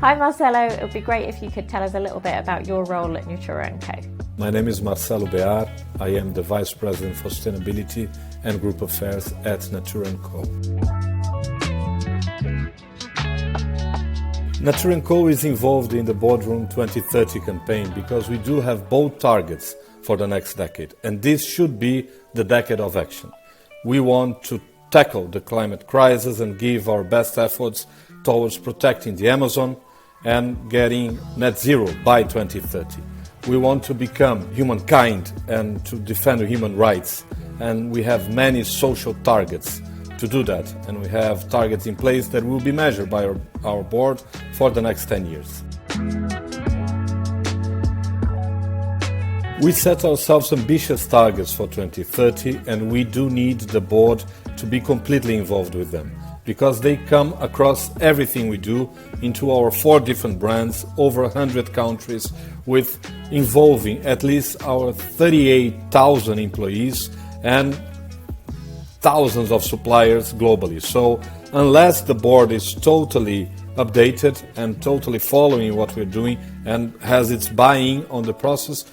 Hi Marcelo, it would be great if you could tell us a little bit about your role at Natura&Co. My name is Marcelo Behar. I am the Vice President for Sustainability and Group Affairs at Natura&Co. Natura&Co is involved in the Boardroom2030 campaign because we do have bold targets for the next decade, and this should be the decade of action. We want to tackle the climate crisis and give our best efforts towards protecting the Amazon and getting net zero by 2030. We want to become humankind and to defend human rights, and we have many social targets to do that, and we have targets in place that will be measured by our board for the next 10 years. We set ourselves ambitious targets for 2030, and we do need the board to be completely involved with them, because they come across everything we do into our 4 different brands, over 100 countries, with involving at least our 38,000 employees and thousands of suppliers globally. So unless the board is totally updated and totally following what we're doing and has its buy-in on the process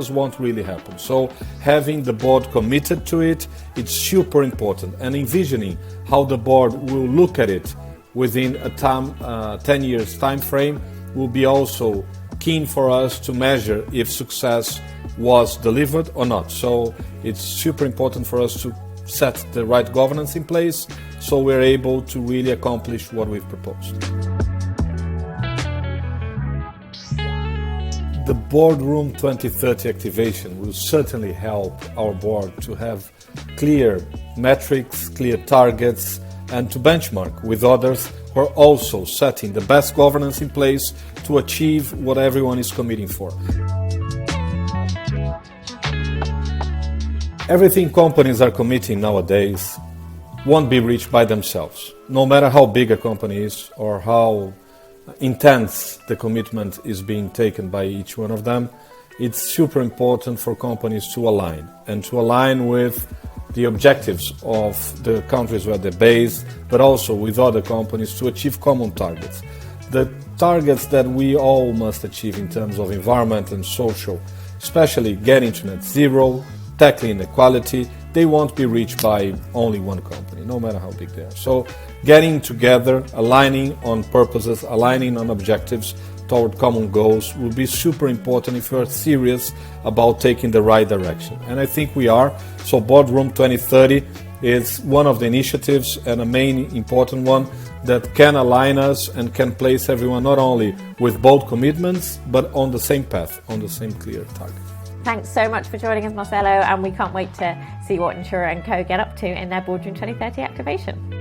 won't really happen. So having the board committed to it, it's super important, and envisioning how the board will look at it within a 10 years time frame will be also keen for us to measure if success was delivered or not. So it's super important for us to set the right governance in place so we're able to really accomplish what we've proposed. The Boardroom 2030 activation will certainly help our board to have clear metrics, clear targets, and to benchmark with others who are also setting the best governance in place to achieve what everyone is committing for. Everything companies are committing nowadays won't be reached by themselves, no matter how big a company is or how intense the commitment is being taken by each one of them. It's super important for companies to align, and to align with the objectives of the countries where they're based, but also with other companies to achieve common targets. The targets that we all must achieve in terms of environment and social, especially getting to net zero, tackling inequality, they won't be reached by only one company, no matter how big they are. So getting together, aligning on purposes, aligning on objectives toward common goals will be super important if we are serious about taking the right direction. And I think we are. So Boardroom 2030 is one of the initiatives, and a main important one, that can align us and can place everyone not only with bold commitments, but on the same path, on the same clear target. Thanks so much for joining us, Marcelo, and we can't wait to see what Natura&Co get up to in their Boardroom 2030 activation.